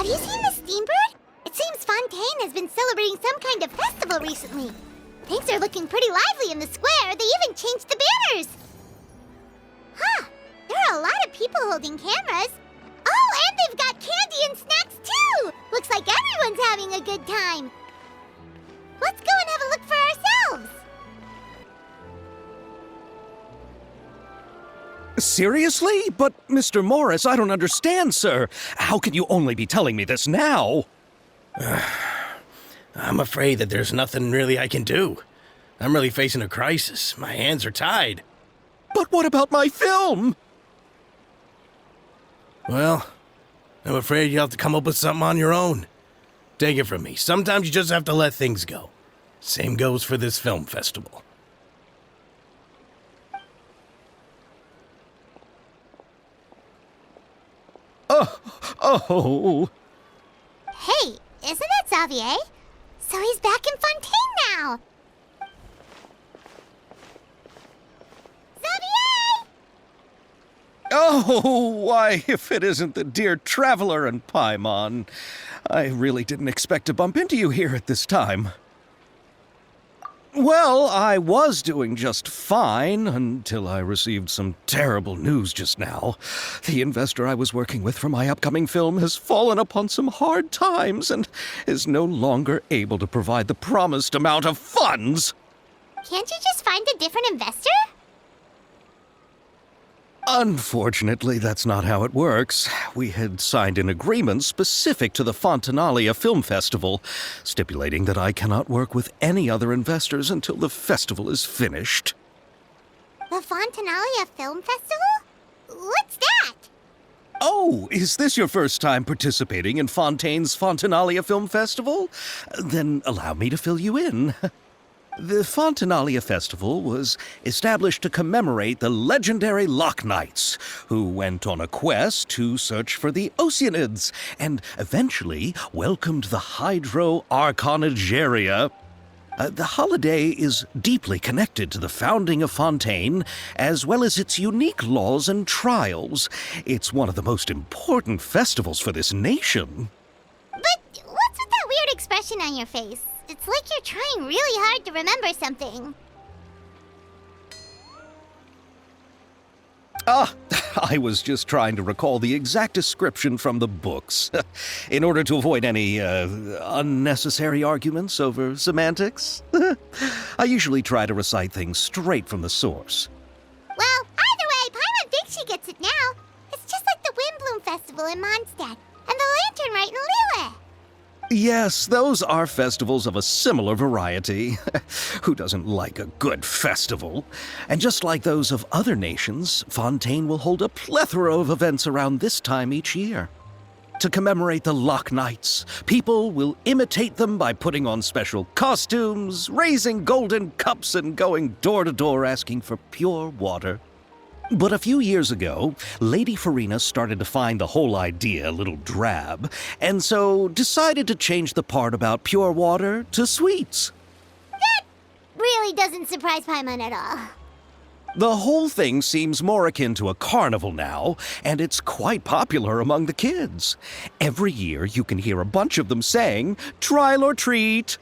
Have you seen the Steambird? It seems Fontaine has been celebrating some kind of festival recently. Things are looking pretty lively in the square. They even changed the banners. Huh. There are a lot of people holding cameras. Oh, and they've got candy and snacks too! Looks like everyone's having a good time. Let's go and have a look for ourselves. Seriously? But, Mr. Morris, I don't understand, sir. How can you only be telling me this now? I'm afraid that there's nothing really I can do. I'm really facing a crisis. My hands are tied. But what about my film? Well, I'm afraid you'll have to come up with something on your own. Take it from me. Sometimes you just have to let things go. Same goes for this film festival. Oh. Hey, isn't that Xavier? So he's back in Fontaine now. Xavier! Oh, why, if it isn't the dear Traveler and Paimon. I really didn't expect to bump into you here at this time. Well, I was doing just fine until I received some terrible news just now. The investor I was working with for my upcoming film has fallen upon some hard times and is no longer able to provide the promised amount of funds. Can't you just find a different investor? Unfortunately, that's not how it works. We had signed an agreement specific to the Fontanalia Film Festival, stipulating that I cannot work with any other investors until the festival is finished. The Fontanalia Film Festival? What's that? Oh, is this your first time participating in Fontaine's Fontanalia Film Festival? Then allow me to fill you in. The Fontanalia Festival was established to commemorate the legendary Loch Knights, who went on a quest to search for the Oceanids, and eventually welcomed the Hydro Archon Egeria. The holiday is deeply connected to the founding of Fontaine, as well as its unique laws and trials. It's one of the most important festivals for this nation. But what's with that weird expression on your face? It's like you're trying really hard to remember something. I was just trying to recall the exact description from the books, in order to avoid any unnecessary arguments over semantics. I usually try to recite things straight from the source. Well, either way, Paimon thinks she gets it now. It's just like the Windbloom Festival in Mondstadt, and the Lantern Rite in Lille. Yes, those are festivals of a similar variety. Who doesn't like a good festival? And just like those of other nations, Fontaine will hold a plethora of events around this time each year. To commemorate the Loch Knights, people will imitate them by putting on special costumes, raising golden cups, and going door to door asking for pure water. But a few years ago, Lady Farina started to find the whole idea a little drab, and so decided to change the part about pure water to sweets. That really doesn't surprise Paimon at all. The whole thing seems more akin to a carnival now, and it's quite popular among the kids. Every year you can hear a bunch of them saying, "Trial or treat."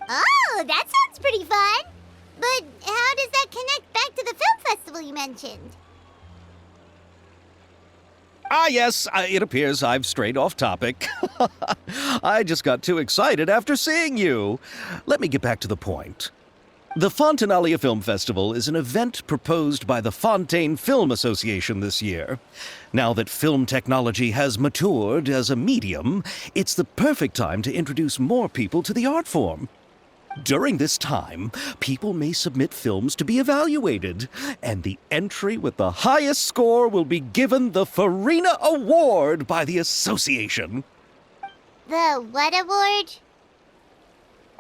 Oh, that sounds pretty fun. But how does that connect back to the film festival you mentioned? Yes, it appears I've strayed off topic. I just got too excited after seeing you. Let me get back to the point. The Fontanalia Film Festival is an event proposed by the Fontaine Film Association this year. Now that film technology has matured as a medium, it's the perfect time to introduce more people to the art form. During this time, people may submit films to be evaluated, and the entry with the highest score will be given the Farina Award by the association. The what award?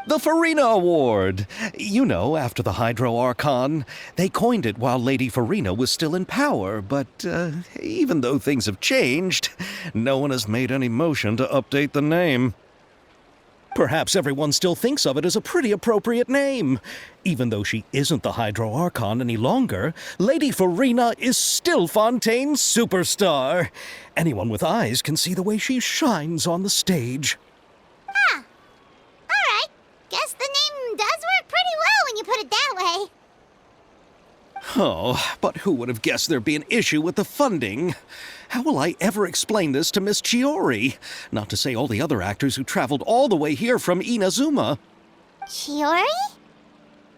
The Farina Award. You know, after the Hydro Archon. They coined it while Lady Farina was still in power, but even though things have changed, no one has made any motion to update the name. Perhaps everyone still thinks of it as a pretty appropriate name. Even though she isn't the Hydro Archon any longer, Lady Farina is still Fontaine's superstar. Anyone with eyes can see the way she shines on the stage. All right. Guess the name does work pretty well when you put it that way. Oh, but who would have guessed there'd be an issue with the funding? How will I ever explain this to Miss Chiori? Not to say all the other actors who traveled all the way here from Inazuma. Chiori?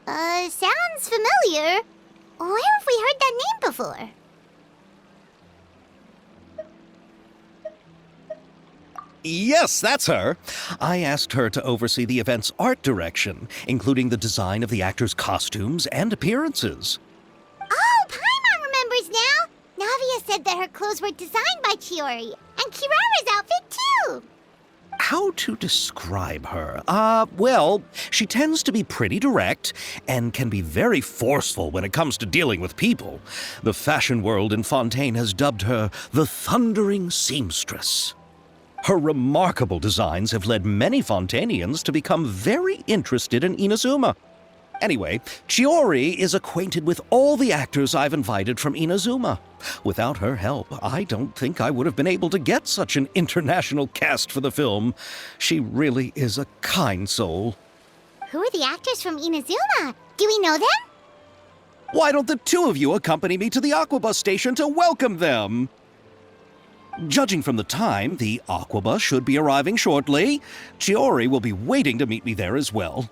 Sounds familiar. Where have we heard that name before? Yes, that's her. I asked her to oversee the event's art direction, including the design of the actors' costumes and appearances. Oh, Paimon remembers now! Navia said that her clothes were designed by Chiori, and Kirara's outfit too! How to describe her? Well, she tends to be pretty direct and can be very forceful when it comes to dealing with people. The fashion world in Fontaine has dubbed her the Thundering Seamstress. Her remarkable designs have led many Fontainians to become very interested in Inazuma. Anyway, Chiori is acquainted with all the actors I've invited from Inazuma. Without her help, I don't think I would have been able to get such an international cast for the film. She really is a kind soul. Who are the actors from Inazuma? Do we know them? Why don't the two of you accompany me to the Aquabus station to welcome them? Judging from the time, the Aquabus should be arriving shortly. Chiori will be waiting to meet me there as well.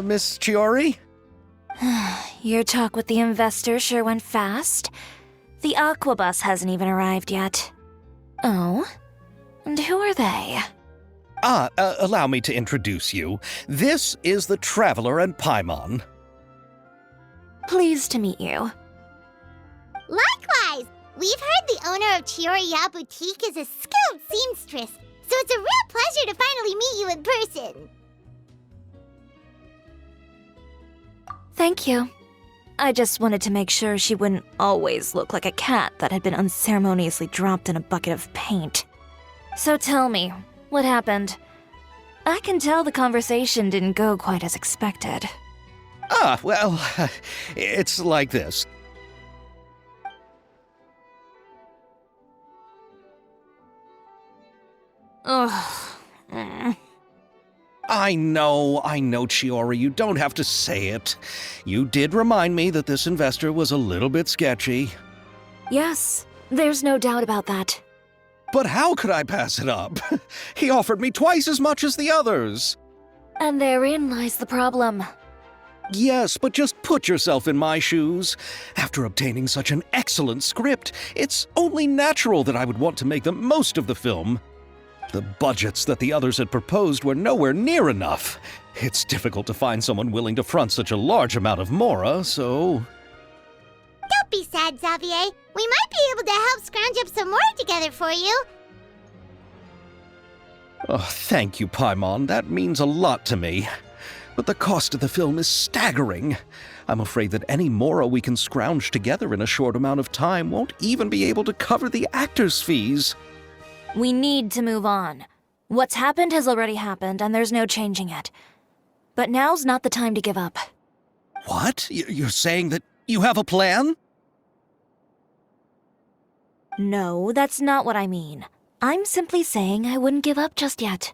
Miss Chiori? Your talk with the investor sure went fast. The Aquabus hasn't even arrived yet. Oh? And who are they? Allow me to introduce you. This is the Traveler and Paimon. Pleased to meet you. Likewise! We've heard the owner of Chioriya Boutique is a skilled seamstress, so it's a real pleasure to finally meet you in person. Thank you. I just wanted to make sure she wouldn't always look like a cat that had been unceremoniously dropped in a bucket of paint. So tell me, what happened? I can tell the conversation didn't go quite as expected. Well, it's like this. Ugh. I know, Chiori, you don't have to say it. You did remind me that this investor was a little bit sketchy. Yes, there's no doubt about that. But how could I pass it up? He offered me twice as much as the others. And therein lies the problem. Yes, but just put yourself in my shoes. After obtaining such an excellent script, it's only natural that I would want to make the most of the film. The budgets that the others had proposed were nowhere near enough. It's difficult to find someone willing to front such a large amount of mora, so... Don't be sad, Xavier. We might be able to help scrounge up some more together for you. Oh, thank you, Paimon. That means a lot to me. But the cost of the film is staggering. I'm afraid that any mora we can scrounge together in a short amount of time won't even be able to cover the actors' fees. We need to move on. What's happened has already happened, and there's no changing it. But now's not the time to give up. What? You're saying that you have a plan? No, that's not what I mean. I'm simply saying I wouldn't give up just yet.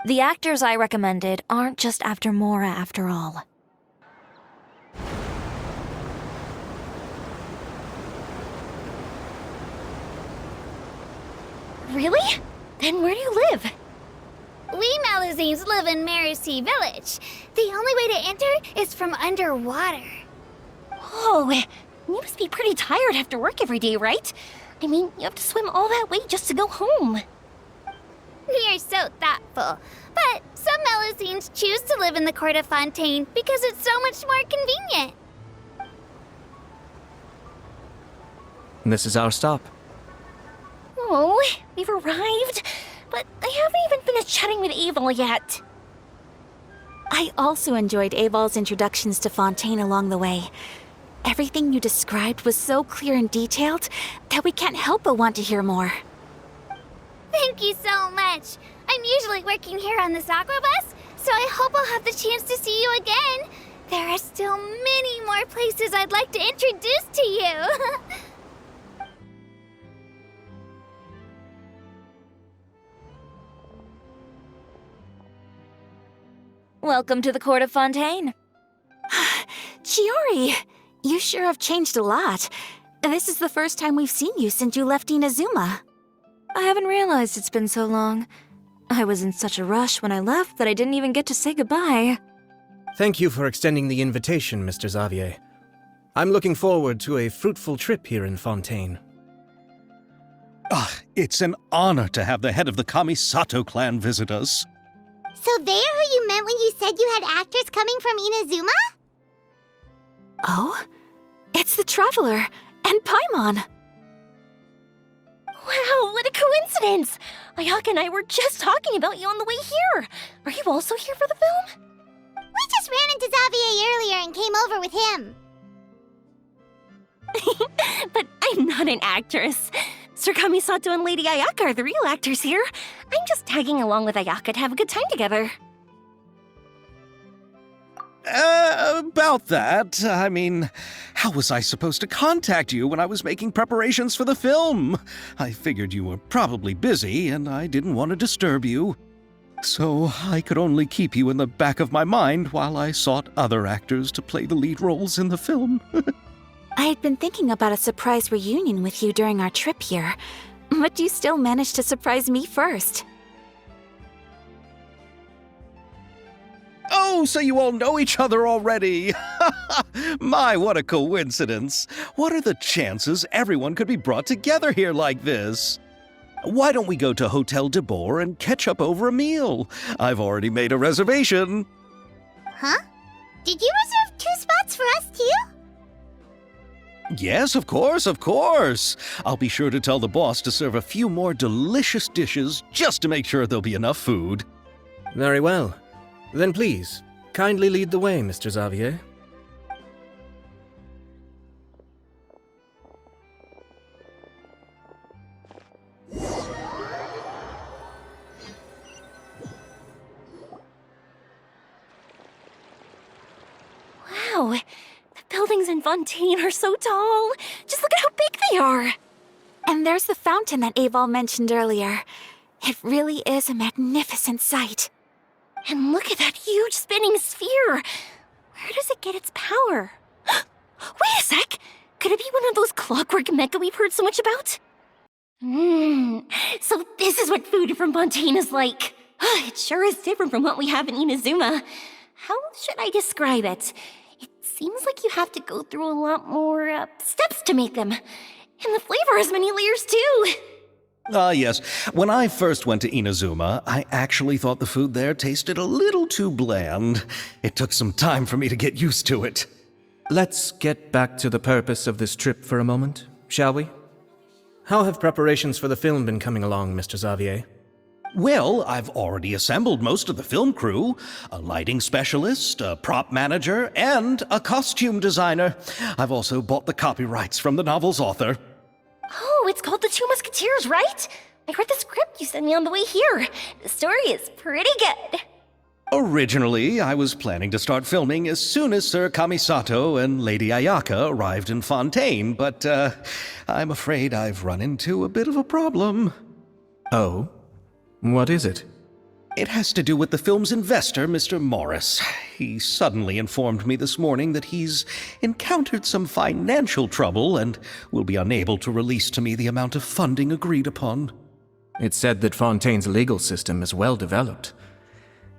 The actors I recommended aren't just after Mora after all. Really? Then where do you live? We Malazines live in Marcy Village. The only way to enter is from underwater. Oh, you must be pretty tired after work every day, right? I mean, you have to swim all that way just to go home. We are so thoughtful. But some Malazines choose to live in the court of Fontaine because it's so much more convenient. This is our stop. Oh, we've arrived, but I haven't even finished chatting with Aval yet. I also enjoyed Aval's introductions to Fontaine along the way. Everything you described was so clear and detailed that we can't help but want to hear more. Thank you so much. I'm usually working here on this aqua bus, so I hope I'll have the chance to see you again. There are still many more places I'd like to introduce to you. Welcome to the court of Fontaine. Chiori, you sure have changed a lot. This is the first time we've seen you since you left Inazuma. I haven't realized it's been so long. I was in such a rush when I left that I didn't even get to say goodbye. Thank you for extending the invitation, Mr. Xavier. I'm looking forward to a fruitful trip here in Fontaine. It's an honor to have the head of the Kamisato clan visit us. So they're who you meant when you said you had actors coming from Inazuma? Oh? It's the Traveler and Paimon. Wow, what a coincidence! Ayaka and I were just talking about you on the way here. Are you also here for the film? We just ran into Xavier earlier and came over with him. But I'm not an actress. Sir Kamisato and Lady Ayaka are the real actors here. I'm just tagging along with Ayaka to have a good time together. About that, I mean, how was I supposed to contact you when I was making preparations for the film? I figured you were probably busy, and I didn't want to disturb you. So I could only keep you in the back of my mind while I sought other actors to play the lead roles in the film. I had been thinking about a surprise reunion with you during our trip here, but you still managed to surprise me first. Oh, so you all know each other already! My, what a coincidence! What are the chances everyone could be brought together here like this? Why don't we go to Hotel de Boer and catch up over a meal? I've already made a reservation. Huh? Did you reserve 2 spots for us too? Yes, of course, of course. I'll be sure to tell the boss to serve a few more delicious dishes just to make sure there'll be enough food. Very well. Then please, kindly lead the way, Mr. Xavier. Wow, the buildings in Fontaine are so tall. Just look at how big they are. And there's the fountain that Aval mentioned earlier. It really is a magnificent sight. And look at that huge spinning sphere! Where does it get its power? Wait a sec! Could it be one of those clockwork mecha we've heard so much about? So this is what food from Fontaine is like. It sure is different from what we have in Inazuma. How should I describe it? It seems like you have to go through a lot more steps to make them. And the flavor has many layers too. Yes. When I first went to Inazuma, I actually thought the food there tasted a little too bland. It took some time for me to get used to it. Let's get back to the purpose of this trip for a moment, shall we? How have preparations for the film been coming along, Mr. Xavier? Well, I've already assembled most of the film crew, a lighting specialist, a prop manager, and a costume designer. I've also bought the copyrights from the novel's author. Oh, it's called The Two Musketeers, right? I read the script you sent me on the way here. The story is pretty good. Originally, I was planning to start filming as soon as Sir Kamisato and Lady Ayaka arrived in Fontaine, but I'm afraid I've run into a bit of a problem. Oh? What is it? It has to do with the film's investor, Mr. Morris. He suddenly informed me this morning that he's encountered some financial trouble and will be unable to release to me the amount of funding agreed upon. It's said that Fontaine's legal system is well developed.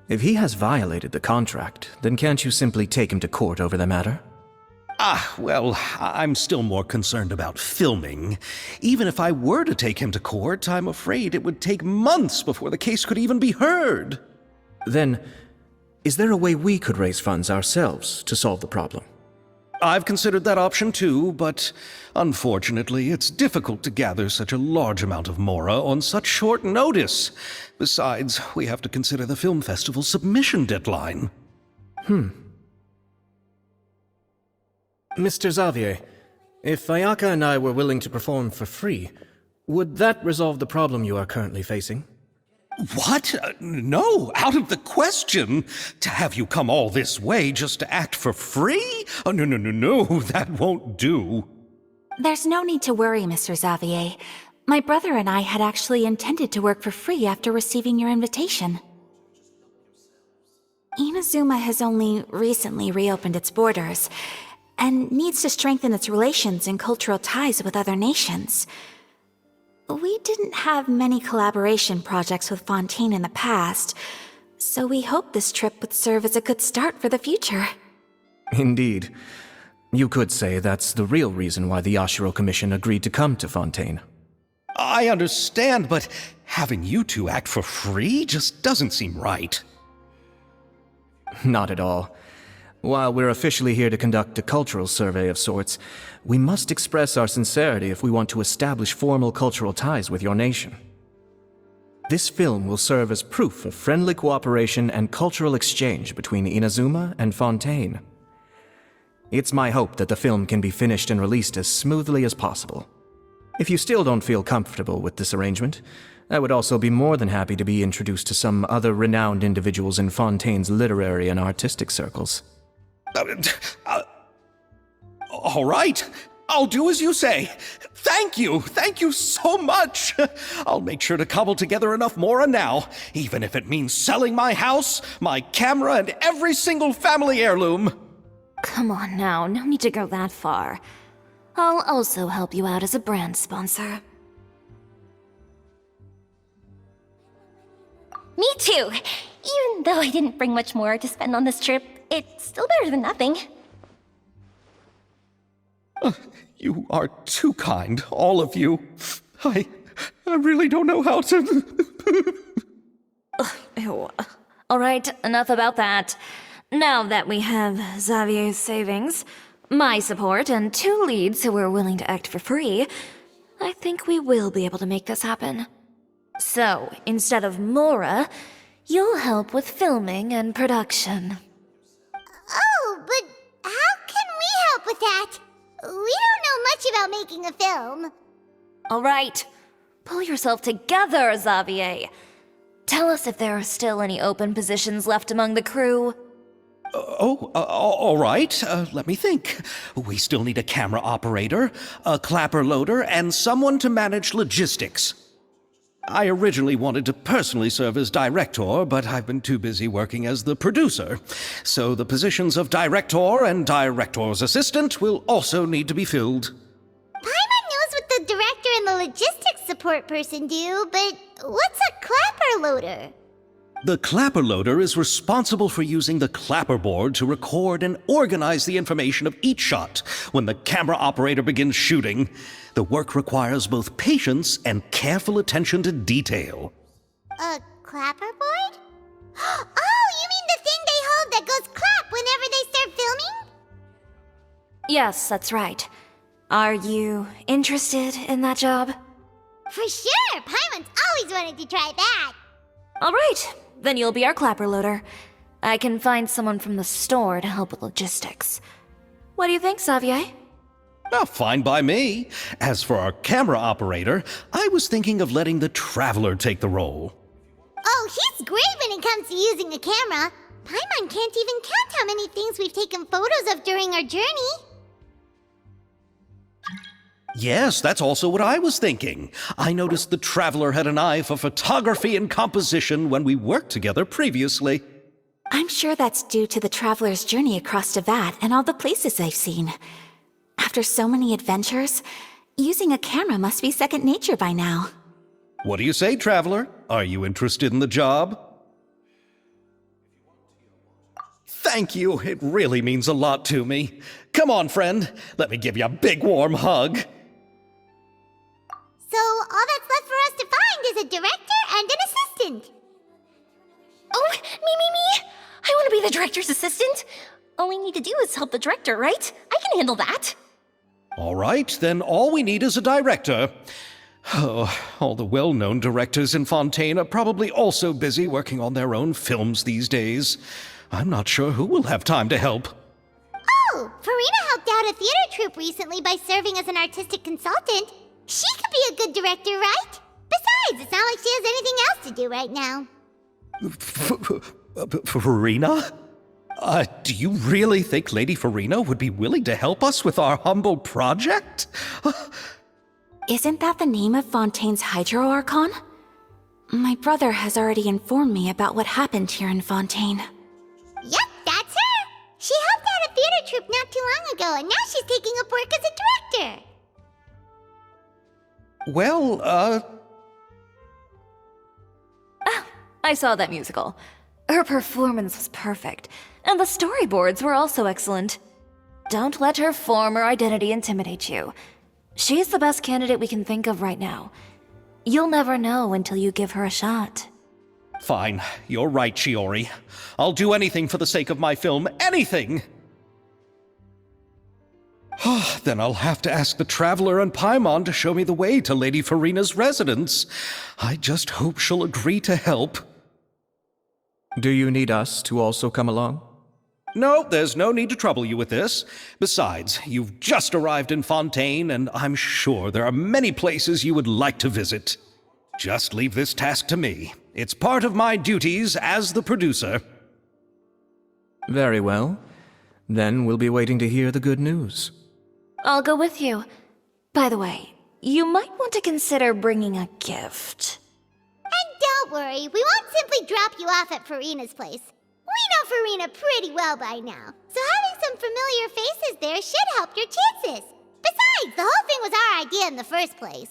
If he has violated the contract, then can't you simply take him to court over the matter? Well, I'm still more concerned about filming. Even if I were to take him to court, I'm afraid it would take months before the case could even be heard. Then, is there a way we could raise funds ourselves to solve the problem? I've considered that option too, but unfortunately, it's difficult to gather such a large amount of mora on such short notice. Besides, we have to consider the film festival's submission deadline. Mr. Xavier, if Ayaka and I were willing to perform for free, would that resolve the problem you are currently facing? What? No, out of the question. To have you come all this way just to act for free? Oh, no, that won't do. There's no need to worry, Mr. Xavier. My brother and I had actually intended to work for free after receiving your invitation. Inazuma has only recently reopened its borders, and needs to strengthen its relations and cultural ties with other nations. We didn't have many collaboration projects with Fontaine in the past, so we hoped this trip would serve as a good start for the future. Indeed. You could say that's the real reason why the Yashiro Commission agreed to come to Fontaine. I understand, but having you two act for free just doesn't seem right. Not at all. While we're officially here to conduct a cultural survey of sorts, we must express our sincerity if we want to establish formal cultural ties with your nation. This film will serve as proof of friendly cooperation and cultural exchange between Inazuma and Fontaine. It's my hope that the film can be finished and released as smoothly as possible. If you still don't feel comfortable with this arrangement, I would also be more than happy to be introduced to some other renowned individuals in Fontaine's literary and artistic circles. All right. I'll do as you say. Thank you so much. I'll make sure to cobble together enough mora now, even if it means selling my house, my camera, and every single family heirloom. Come on now, no need to go that far. I'll also help you out as a brand sponsor. Me too! Even though I didn't bring much more to spend on this trip, it's still better than nothing. You are too kind, all of you. I really don't know how to... Ew. Alright, enough about that. Now that we have Xavier's savings, my support, and 2 leads who are willing to act for free, I think we will be able to make this happen. So, instead of Mora, you'll help with filming and production. Oh, but how can we help with that? We don't know much about making a film. Alright, pull yourself together, Xavier. Tell us if there are still any open positions left among the crew. All right. Let me think. We still need a camera operator, a clapper loader, and someone to manage logistics. I originally wanted to personally serve as director, but I've been too busy working as the producer. So the positions of director and director's assistant will also need to be filled. Paimon knows what the director and the logistics support person do, but what's a clapper loader? The clapper loader is responsible for using the clapper board to record and organize the information of each shot when the camera operator begins shooting. The work requires both patience and careful attention to detail. A clapper board? Oh, you mean the thing they hold that goes clap whenever they start filming? Yes, that's right. Are you interested in that job? For sure! Paimon's always wanted to try that! All right, then you'll be our clapper loader. I can find someone from the store to help with logistics. What do you think, Xavier? Oh, fine by me. As for our camera operator, I was thinking of letting the Traveler take the role. Oh, he's great when it comes to using a camera. Paimon can't even count how many things we've taken photos of during our journey. Yes, that's also what I was thinking. I noticed the Traveler had an eye for photography and composition when we worked together previously. I'm sure that's due to the traveler's journey across Devat and all the places they've seen. After so many adventures, using a camera must be second nature by now. What do you say, Traveler? Are you interested in the job? Thank you. It really means a lot to me. Come on, friend. Let me give you a big warm hug. So all that's left for us to find is a director and an assistant. Oh, me! I want to be the director's assistant. All we need to do is help the director, right? I can handle that. All right, then all we need is a director. Oh, all the well-known directors in Fontaine are probably also busy working on their own films these days. I'm not sure who will have time to help. Oh, Farina helped out a theater troupe recently by serving as an artistic consultant. She could be a good director, right? Besides, it's not like she has anything else to do right now. Farina? Do you really think Lady Farina would be willing to help us with our humble project? Isn't that the name of Fontaine's Hydro Archon? My brother has already informed me about what happened here in Fontaine. Yep, that's her! She helped out a theater troupe not too long ago, and now she's taking up work as a director. Well, I saw that musical. Her performance was perfect, and the storyboards were also excellent. Don't let her former identity intimidate you. She's the best candidate we can think of right now. You'll never know until you give her a shot. fine. You're right, Shiori. I'll do anything for the sake of my film. Anything! Then I'll have to ask the Traveler and Paimon to show me the way to Lady Farina's residence. I just hope she'll agree to help. Do you need us to also come along? No, there's no need to trouble you with this. Besides, you've just arrived in Fontaine, and I'm sure there are many places you would like to visit. Just leave this task to me. It's part of my duties as the producer. Very well. Then we'll be waiting to hear the good news. I'll go with you. By the way, you might want to consider bringing a gift. And don't worry, we won't simply drop you off at Farina's place. We know Farina pretty well by now, so having some familiar faces there should help your chances. Besides, the whole thing was our idea in the first place.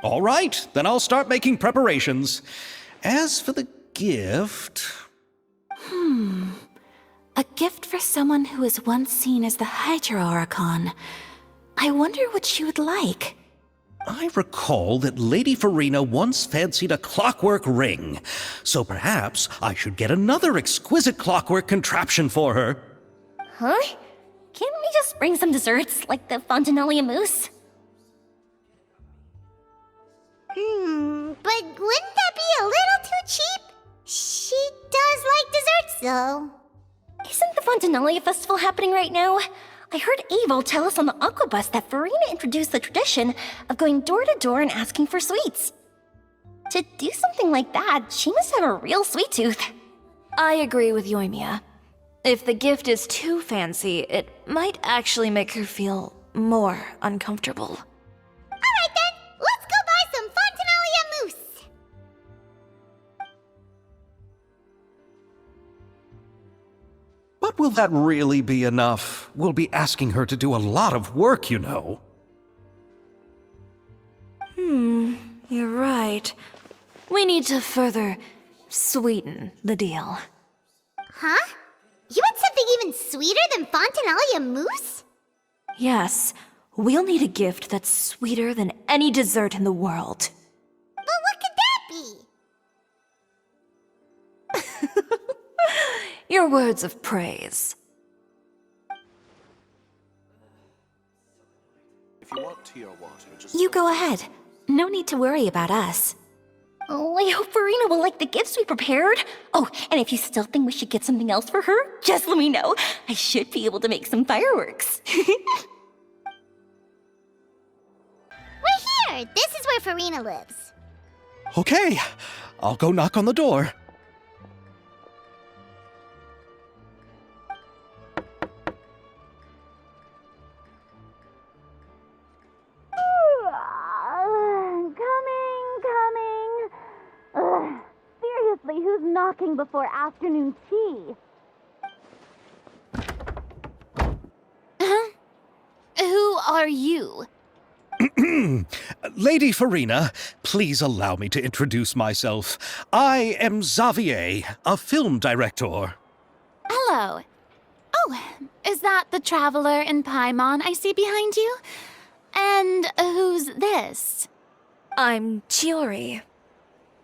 All right, then I'll start making preparations. As for the gift... A gift for someone who was once seen as the Hydro Archon. I wonder what she would like. I recall that Lady Farina once fancied a clockwork ring, so perhaps I should get another exquisite clockwork contraption for her. Huh? Can't we just bring some desserts, like the Fontinalia mousse? But wouldn't that be a little too cheap? She does like desserts, though. Isn't the Fontinalia festival happening right now? I heard Abel tell us on the Aquabus that Farina introduced the tradition of going door to door and asking for sweets. To do something like that, she must have a real sweet tooth. I agree with Yoimiya. If the gift is too fancy, it might actually make her feel more uncomfortable. All right, then. Let's go buy some Fontinalia mousse. will that really be enough? We'll be asking her to do a lot of work, you know. You're right. We need to further sweeten the deal. Huh? You want something even sweeter than Fontinalia mousse? Yes, we'll need a gift that's sweeter than any dessert in the world. Well, what could that be? Your words of praise. If you want tea or water, just You go ahead. No need to worry about us. Oh, I hope Farina will like the gifts we prepared. Oh, and if you still think we should get something else for her, just let me know. I should be able to make some fireworks. We're here! This is where Farina lives. Okay, I'll go knock on the door. Coming. Seriously, who's knocking before afternoon tea? Who are you? Lady Farina, please allow me to introduce myself. I am Xavier, a film director. Hello. Oh, is that the traveler in Paimon I see behind you? And who's this? I'm Chiori.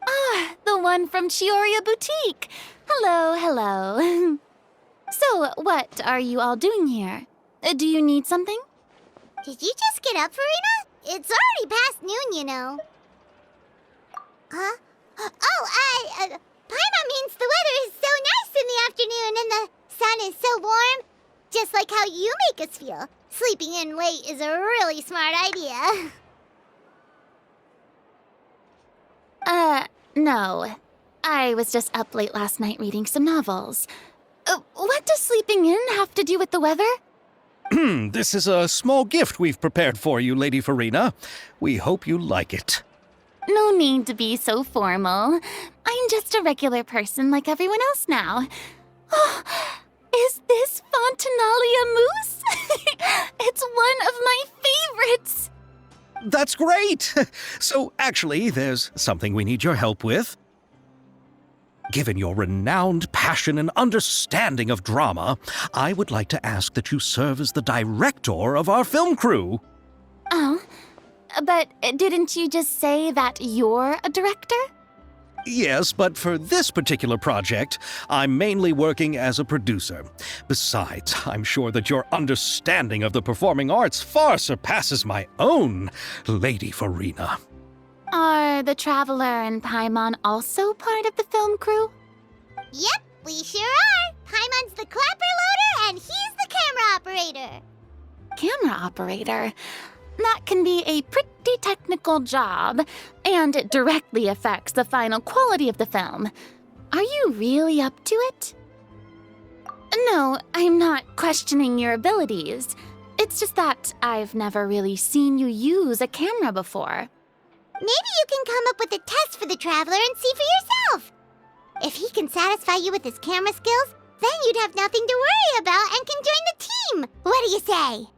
Ah, the one from Chioria Boutique. Hello, hello. So, what are you all doing here? Do you need something? Did you just get up, Farina? It's already past noon, you know. Huh? Paimon means the weather is so nice in the afternoon and the sun is so warm. Just like how you make us feel. Sleeping in late is a really smart idea. No. I was just up late last night reading some novels. What does sleeping in have to do with the weather? This is a small gift we've prepared for you, Lady Farina. We hope you like it. No need to be so formal. I'm just a regular person like everyone else now. Oh, is this Fontinalia mousse? It's one of my favorites. That's great! So, actually, there's something we need your help with. Given your renowned passion and understanding of drama, I would like to ask that you serve as the director of our film crew. Oh, but didn't you just say that you're a director? Yes, but for this particular project, I'm mainly working as a producer. Besides, I'm sure that your understanding of the performing arts far surpasses my own, Lady Farina. Are the Traveler and Paimon also part of the film crew? Yep, we sure are. Paimon's the clapper loader and he's the camera operator. Camera operator? That can be a pretty technical job, and it directly affects the final quality of the film. Are you really up to it? No, I'm not questioning your abilities. It's just that I've never really seen you use a camera before. Maybe you can come up with a test for the Traveler and see for yourself. If he can satisfy you with his camera skills, then you'd have nothing to worry about and can join the team. What do you say?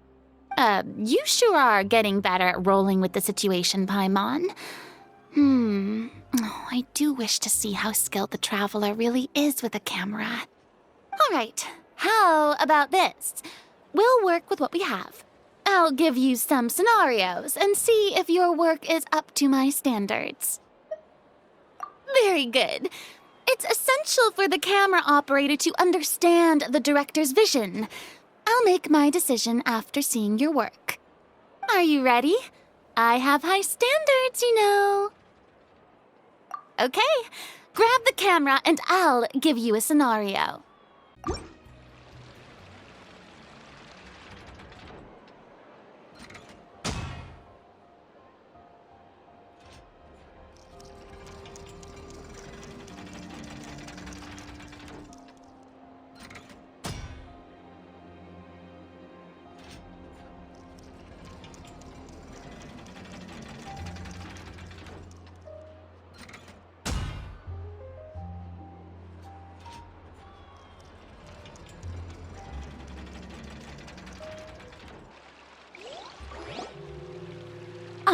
You sure are getting better at rolling with the situation, Paimon. Oh, I do wish to see how skilled the Traveler really is with a camera. All right, how about this? We'll work with what we have. I'll give you some scenarios and see if your work is up to my standards. Very good. It's essential for the camera operator to understand the director's vision. I'll make my decision after seeing your work. Are you ready? I have high standards, you know. Okay, grab the camera and I'll give you a scenario.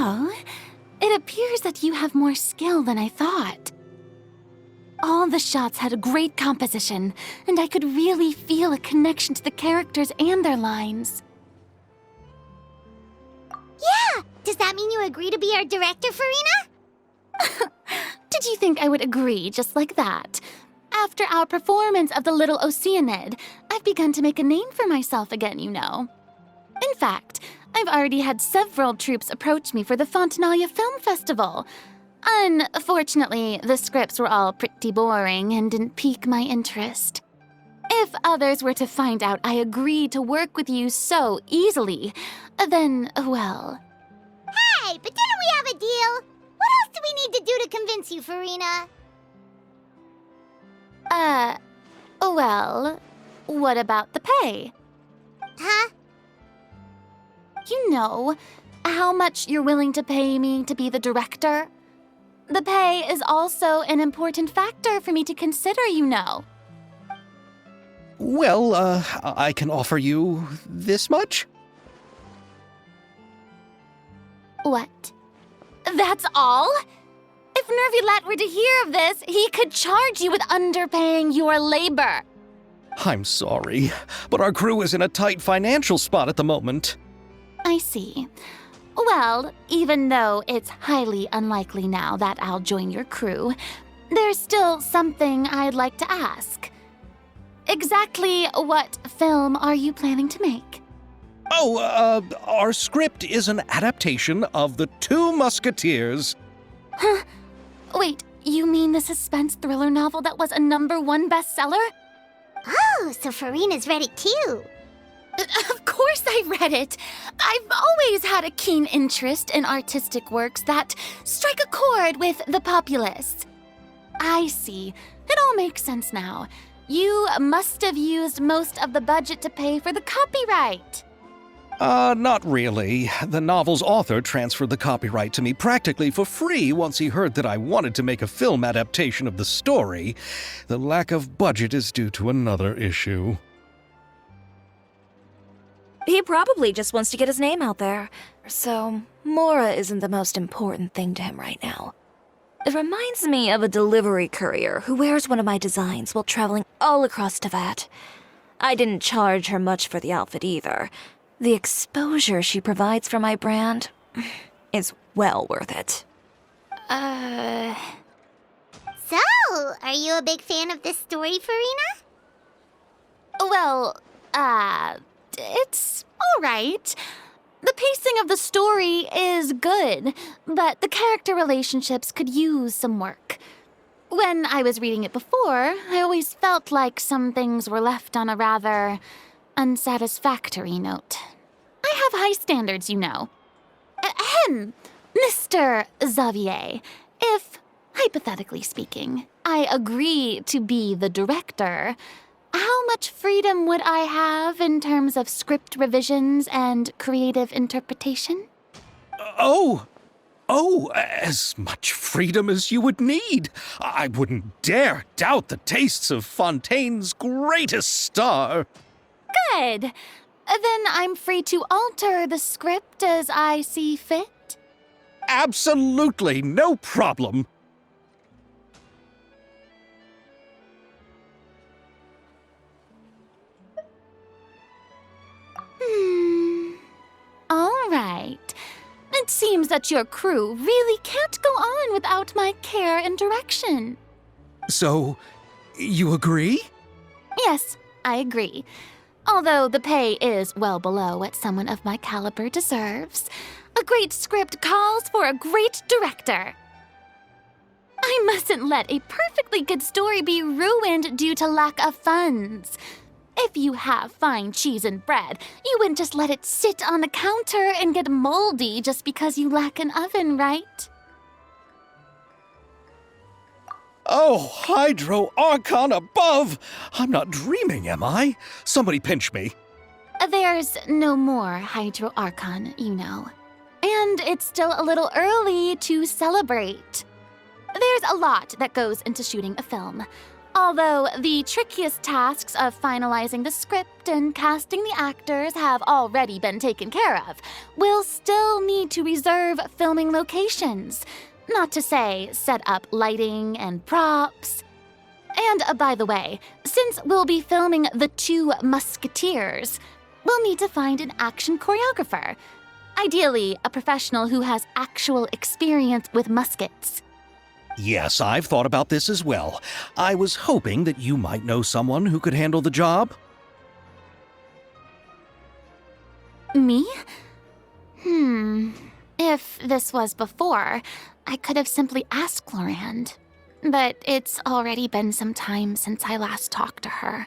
Oh, it appears that you have more skill than I thought. All the shots had a great composition, and I could really feel a connection to the characters and their lines. Yeah! Does that mean you agree to be our director, Farina? Did you think I would agree just like that? After our performance of The Little Oceanid, I've begun to make a name for myself again, you know. In fact, I've already had several troops approach me for the Fontanalia Film Festival. Unfortunately, the scripts were all pretty boring and didn't pique my interest. If others were to find out I agreed to work with you so easily, then, well... Hey, but didn't we have a deal? What else do we need to do to convince you, Farina? Well, what about the pay? Huh? You know, how much you're willing to pay me to be the director? The pay is also an important factor for me to consider, you know. Well, I can offer you this much? What? That's all? If Nervilat were to hear of this, he could charge you with underpaying your labor. I'm sorry, but our crew is in a tight financial spot at the moment. I see. Well, even though it's highly unlikely now that I'll join your crew, there's still something I'd like to ask. Exactly what film are you planning to make? Oh, our script is an adaptation of The Two Musketeers. Huh? Wait, you mean the suspense thriller novel that was a #1 bestseller? Oh, so Farina's read it too. Of course I read it. I've always had a keen interest in artistic works that strike a chord with the populace. I see. It all makes sense now. You must have used most of the budget to pay for the copyright. Not really. The novel's author transferred the copyright to me practically for free once he heard that I wanted to make a film adaptation of the story. The lack of budget is due to another issue. He probably just wants to get his name out there. So, Mora isn't the most important thing to him right now. It reminds me of a delivery courier who wears one of my designs while traveling all across Teyvat. I didn't charge her much for the outfit either. The exposure she provides for my brand is well worth it. So, are you a big fan of this story, Farina? Well, it's all right. The pacing of the story is good, but the character relationships could use some work. When I was reading it before, I always felt like some things were left on a rather unsatisfactory note. I have high standards, you know. Ahem, Mr. Xavier, if, hypothetically speaking, I agree to be the director, how much freedom would I have in terms of script revisions and creative interpretation? As much freedom as you would need. I wouldn't dare doubt the tastes of Fontaine's greatest star. Good. Then I'm free to alter the script as I see fit? Absolutely, no problem. All right. It seems that your crew really can't go on without my care and direction. So, you agree? Yes, I agree. Although the pay is well below what someone of my caliber deserves, a great script calls for a great director. I mustn't let a perfectly good story be ruined due to lack of funds. If you have fine cheese and bread, you wouldn't just let it sit on the counter and get moldy just because you lack an oven, right? Oh, Hydro Archon above! I'm not dreaming, am I? Somebody pinch me. There's no more Hydro Archon, you know. And it's still a little early to celebrate. There's a lot that goes into shooting a film. Although the trickiest tasks of finalizing the script and casting the actors have already been taken care of, we'll still need to reserve filming locations. Not to say set up lighting and props. And by the way, since we'll be filming the 2 Musketeers, we'll need to find an action choreographer. Ideally, a professional who has actual experience with muskets. Yes, I've thought about this as well. I was hoping that you might know someone who could handle the job. Me? If this was before, I could have simply asked Glorand. But it's already been some time since I last talked to her.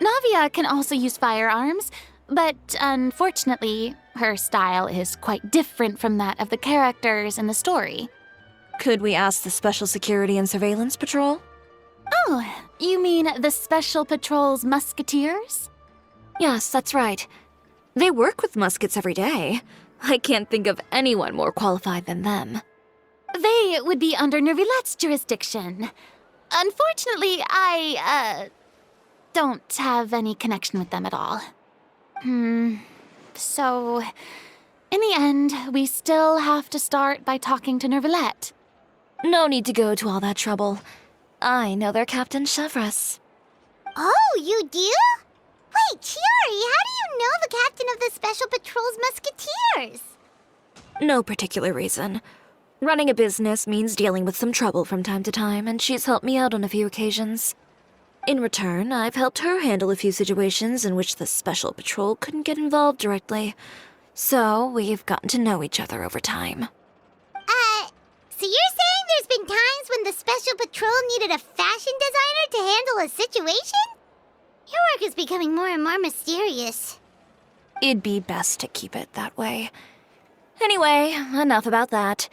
Navia can also use firearms, but unfortunately, her style is quite different from that of the characters in the story. Could we ask the Special Security and Surveillance Patrol? Oh, you mean the Special Patrol's Musketeers? Yes, that's right. They work with muskets every day. I can't think of anyone more qualified than them. They would be under Nervilette's jurisdiction. Unfortunately, I don't have any connection with them at all. So, in the end, we still have to start by talking to Nervilette. No need to go to all that trouble. I know their Captain Chevres. Oh, you do? Wait, Chiori, how do you know the captain of the Special Patrol's Musketeers? No particular reason. Running a business means dealing with some trouble from time to time, and she's helped me out on a few occasions. In return, I've helped her handle a few situations in which the Special Patrol couldn't get involved directly. So, we've gotten to know each other over time. So you're saying there's been times when the Special Patrol needed a fashion designer to handle a situation? Your work is becoming more and more mysterious. It'd be best to keep it that way. Anyway, enough about that.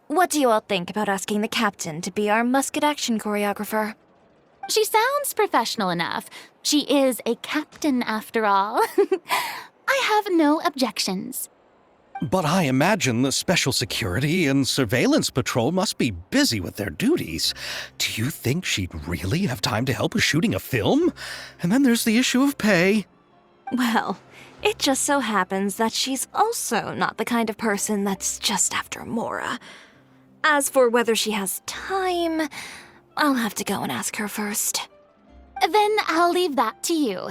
What do you all think about asking the captain to be our musket action choreographer? She sounds professional enough. She is a captain, after all. I have no objections. But I imagine the Special Security and Surveillance Patrol must be busy with their duties. Do you think she'd really have time to help with shooting a film? And then there's the issue of pay. Well, it just so happens that she's also not the kind of person that's just after Mora. As for whether she has time, I'll have to go and ask her first. Then I'll leave that to you.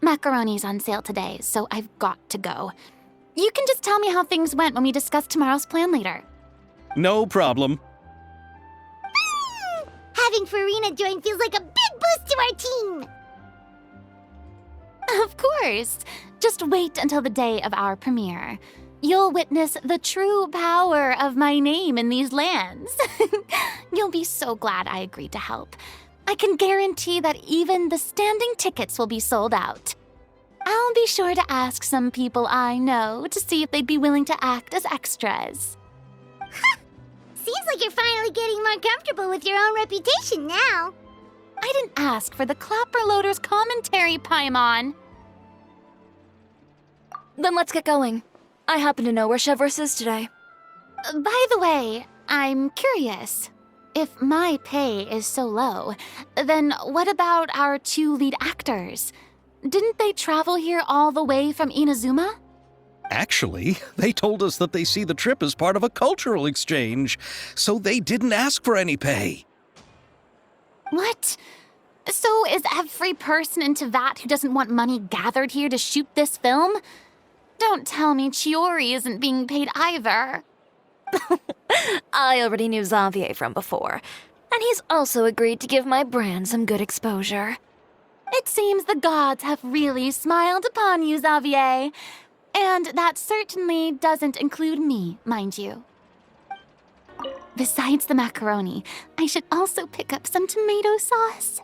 Macaroni's on sale today, so I've got to go. You can just tell me how things went when we discuss tomorrow's plan later. No problem. Having Farina join feels like a big boost to our team. Of course. Just wait until the day of our premiere. You'll witness the true power of my name in these lands. You'll be so glad I agreed to help. I can guarantee that even the standing tickets will be sold out. I'll be sure to ask some people I know to see if they'd be willing to act as extras. Seems like you're finally getting more comfortable with your own reputation now. I didn't ask for the Clapper Loader's commentary, Paimon. Then let's get going. I happen to know where Chevres is today. By the way, I'm curious. If my pay is so low, then what about our 2 lead actors? Didn't they travel here all the way from Inazuma? Actually, they told us that they see the trip as part of a cultural exchange, so they didn't ask for any pay. What? So is every person in Tevat who doesn't want money gathered here to shoot this film? Don't tell me Chiori isn't being paid either. I already knew Xavier from before, and he's also agreed to give my brand some good exposure. It seems the gods have really smiled upon you, Xavier. And that certainly doesn't include me, mind you. Besides the macaroni, I should also pick up some tomato sauce.